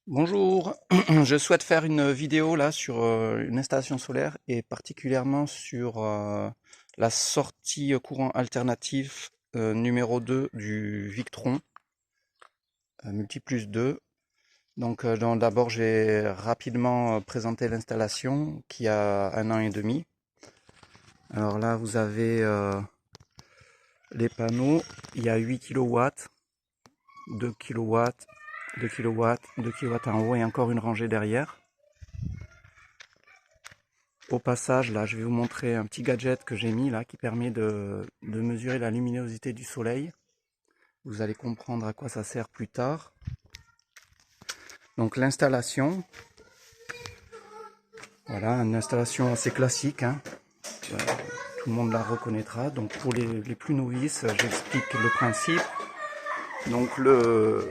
Bonjour, je souhaite faire une vidéo là sur une installation solaire et particulièrement sur la sortie courant alternatif numéro 2 du Victron Multi plus 2. Donc d'abord je vais rapidement présenter l'installation qui a 1 an et demi. Alors là vous avez les panneaux, il y a 8 kW, 2 kW, 2 kW, 2 kW en haut et encore une rangée derrière. Au passage, là, je vais vous montrer un petit gadget que j'ai mis là qui permet de mesurer la luminosité du soleil. Vous allez comprendre à quoi ça sert plus tard. Donc l'installation, voilà, une installation assez classique, hein. Tout le monde la reconnaîtra. Donc pour les plus novices, j'explique le principe. Donc le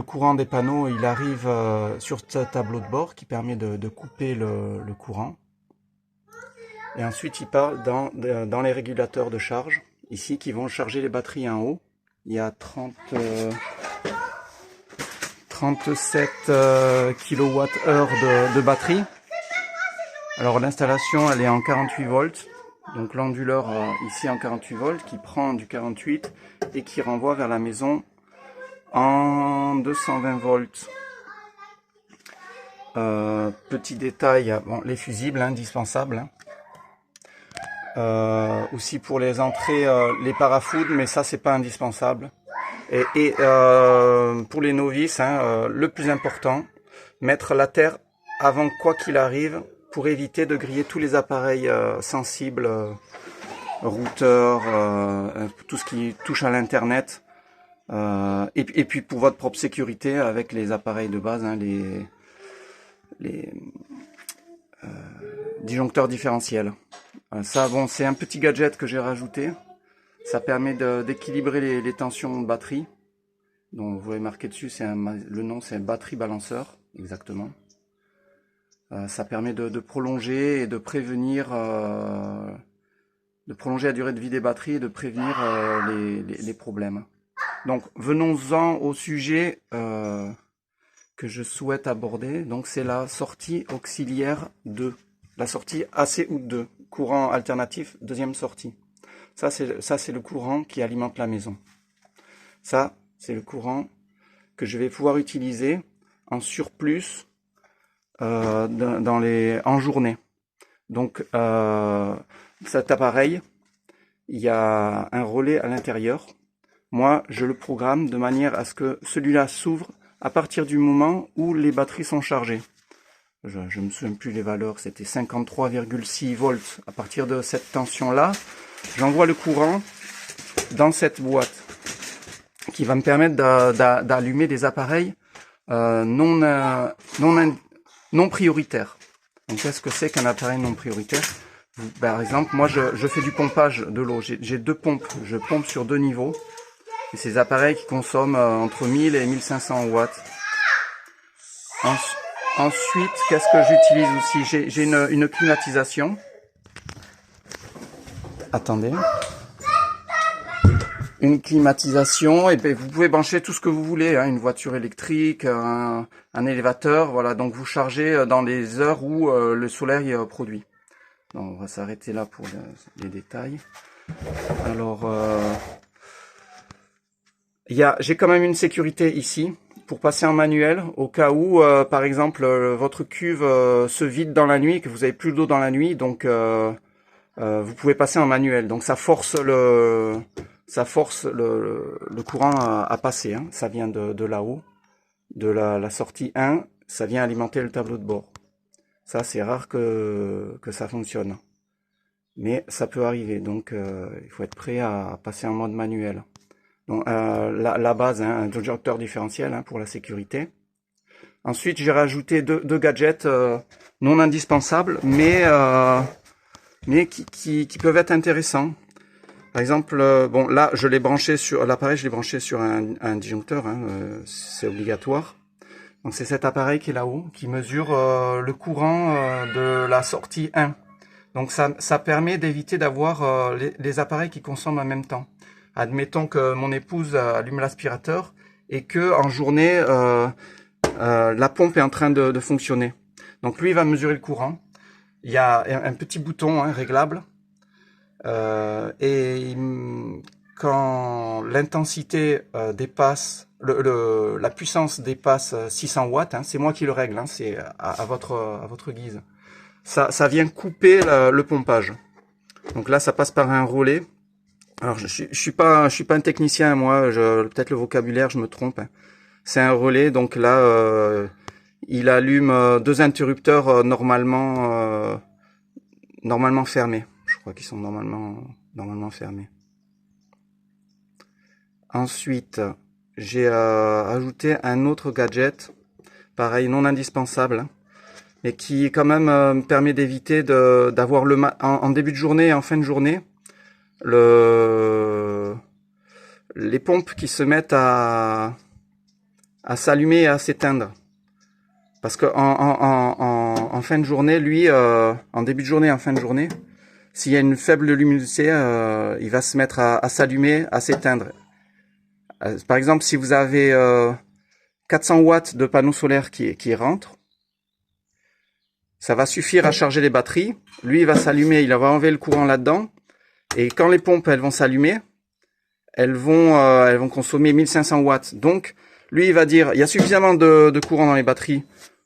courant des panneaux, il arrive sur ce tableau de bord qui permet de couper le courant. Et ensuite, il part dans les régulateurs de charge, ici, qui vont charger les batteries en haut. Il y a 37 kWh de batterie. Alors l'installation, elle est en 48 volts. Donc l'onduleur ici en 48 volts, qui prend du 48 et qui renvoie vers la maison en 220 volts. Petit détail, bon, les fusibles indispensables, hein. Aussi pour les entrées, les parafoudres, mais ça c'est pas indispensable. Et pour les novices, hein, le plus important, mettre la terre avant quoi qu'il arrive pour éviter de griller tous les appareils sensibles, routeurs, tout ce qui touche à l'internet. Et puis pour votre propre sécurité avec les appareils de base, hein, les disjoncteurs différentiels. Ça, bon, c'est un petit gadget que j'ai rajouté. Ça permet d'équilibrer les tensions de batterie. Donc vous voyez marqué dessus, le nom c'est batterie balanceur, exactement. Ça permet de prolonger et de prévenir, de prolonger la durée de vie des batteries et de prévenir les problèmes. Donc venons-en au sujet que je souhaite aborder. Donc c'est la sortie auxiliaire 2, la sortie AC ou 2, courant alternatif, deuxième sortie. Ça c'est le courant qui alimente la maison. Ça c'est le courant que je vais pouvoir utiliser en surplus en journée. Donc cet appareil, il y a un relais à l'intérieur. Moi, je le programme de manière à ce que celui-là s'ouvre à partir du moment où les batteries sont chargées. Je ne me souviens plus les valeurs, c'était 53,6 volts. À partir de cette tension-là, j'envoie le courant dans cette boîte qui va me permettre d'allumer des appareils non prioritaires. Donc qu'est-ce que c'est qu'un appareil non prioritaire? Par exemple, moi je fais du pompage de l'eau. J'ai deux pompes, je pompe sur deux niveaux. Et ces appareils qui consomment entre 1000 et 1500 watts. Ensuite, qu'est-ce que j'utilise aussi? J'ai une climatisation. Attendez. Une climatisation, et bien vous pouvez brancher tout ce que vous voulez, hein, une voiture électrique, un élévateur, voilà. Donc vous chargez dans les heures où le soleil produit. Donc on va s'arrêter là pour les détails. Alors, j'ai quand même une sécurité ici pour passer en manuel au cas où, par exemple, votre cuve se vide dans la nuit, que vous avez plus d'eau dans la nuit, donc vous pouvez passer en manuel. Donc ça force le courant à passer, hein. Ça vient de là-haut, de la sortie 1, ça vient alimenter le tableau de bord. Ça, c'est rare que ça fonctionne. Mais ça peut arriver, donc il faut être prêt à passer en mode manuel. Donc la base, hein, un disjoncteur différentiel, hein, pour la sécurité. Ensuite, j'ai rajouté deux gadgets non indispensables, mais qui peuvent être intéressants. Par exemple, bon là, je l'ai branché sur l'appareil, je l'ai branché sur un disjoncteur, hein, c'est obligatoire. Donc c'est cet appareil qui est là-haut, qui mesure le courant de la sortie 1. Donc ça permet d'éviter d'avoir les appareils qui consomment en même temps. Admettons que mon épouse allume l'aspirateur et que en journée, la pompe est en train de fonctionner. Donc lui, il va mesurer le courant. Il y a un petit bouton réglable. Quand l'intensité dépasse, la puissance dépasse 600 watts, c'est moi qui le règle, c'est à votre guise. Ça vient couper le pompage. Donc là, ça passe par un relais. Alors je suis pas un technicien, moi. Peut-être le vocabulaire, je me trompe. C'est un relais, donc là, il allume deux interrupteurs normalement fermés. Je crois qu'ils sont normalement fermés. Ensuite, j'ai ajouté un autre gadget, pareil, non indispensable, mais qui quand même me permet d'éviter d'avoir en début de journée et en fin de journée les pompes qui se mettent à s'allumer et à s'éteindre. Parce que en fin de journée, lui, en début de journée et en fin de journée, s'il y a une faible luminosité, il va se mettre à s'allumer, à s'éteindre. Par exemple, si vous avez 400 watts de panneaux solaires qui rentrent, ça va suffire à charger les batteries. Lui, il va s'allumer, il va enlever le courant là-dedans. Et quand les pompes elles vont s'allumer, elles vont consommer 1500 watts. Donc, lui, il va dire, il y a suffisamment de courant dans les batteries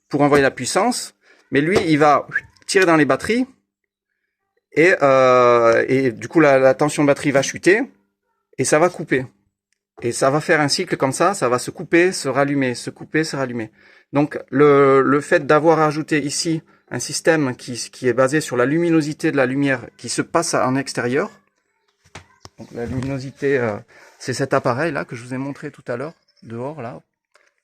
pour envoyer la puissance. Mais lui, il va tirer dans les batteries. Et du coup, la tension de batterie va chuter. Et ça va couper. Et ça va faire un cycle comme ça va se couper, se rallumer, se couper, se rallumer. Donc le fait d'avoir ajouté ici un système qui est basé sur la luminosité de la lumière qui se passe en extérieur. Donc la luminosité, c'est cet appareil là que je vous ai montré tout à l'heure, dehors là,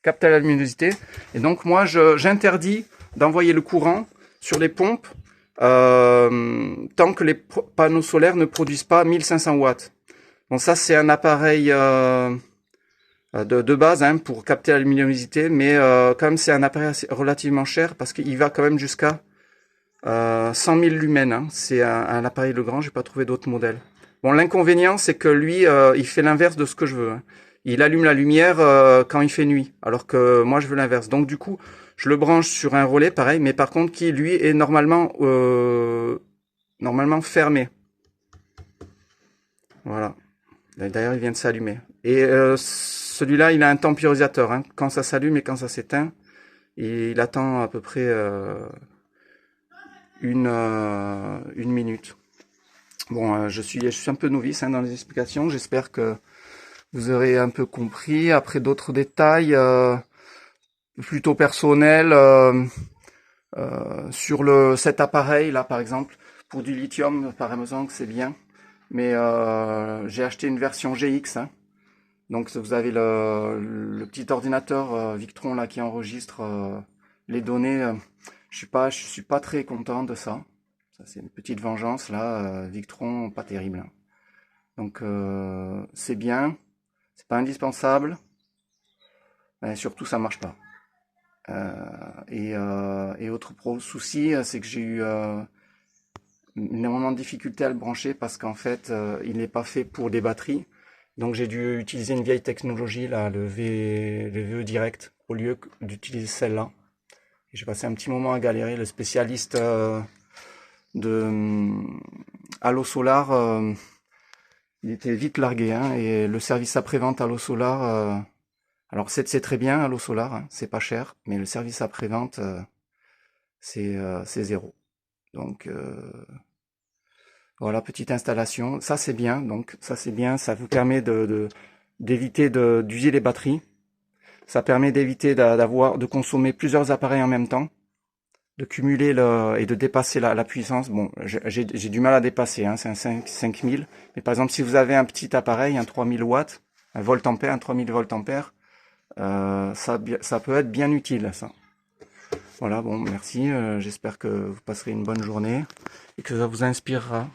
capte la luminosité. Et donc moi j'interdis d'envoyer le courant sur les pompes tant que les panneaux solaires ne produisent pas 1500 watts. Bon, ça c'est un appareil de base pour capter la luminosité, mais quand même c'est un appareil relativement cher parce qu'il va quand même jusqu'à 100 000 lumens. C'est un appareil Legrand, j'ai pas trouvé d'autres modèles. Bon, l'inconvénient c'est que lui, il fait l'inverse de ce que je veux. Il allume la lumière quand il fait nuit, alors que moi je veux l'inverse. Donc du coup, je le branche sur un relais, pareil, mais par contre qui lui est normalement fermé. Voilà. D'ailleurs, il vient de s'allumer. Et celui-là, il a un temporisateur. Quand ça s'allume et quand ça s'éteint, il attend à peu près une minute. Bon, je suis un peu novice dans les explications. J'espère que vous aurez un peu compris. Après, d'autres détails plutôt personnels sur cet appareil là, par exemple, pour du lithium par Amazon, c'est bien. Mais j'ai acheté une version GX. Donc vous avez le petit ordinateur Victron là qui enregistre les données. Je suis pas très content de ça. Ça c'est une petite vengeance là. Victron pas terrible. Donc c'est bien, c'est pas indispensable. Mais surtout ça marche pas. Et autre souci, c'est que j'ai eu énormément de difficultés à le brancher parce qu'en fait il n'est pas fait pour des batteries. Donc j'ai dû utiliser une vieille technologie là, le VE Direct au lieu d'utiliser celle-là. J'ai passé un petit moment à galérer. Le spécialiste de Allo Solar, il était vite largué et le service après-vente Allo Solar, alors c'est très bien Allo Solar, c'est pas cher, mais le service après-vente c'est zéro. Donc voilà, petite installation. Ça c'est bien, donc ça c'est bien, ça vous permet d'éviter d'user les batteries. Ça permet d'éviter de consommer plusieurs appareils en même temps, de cumuler et de dépasser la puissance. Bon, j'ai du mal à dépasser, c'est un 5000. Mais par exemple, si vous avez un petit appareil, un 3000 watts, un volt-ampère, un 3000 volt-ampère, ça peut être bien utile, ça. Voilà, bon, merci. J'espère que vous passerez une bonne journée et que ça vous inspirera.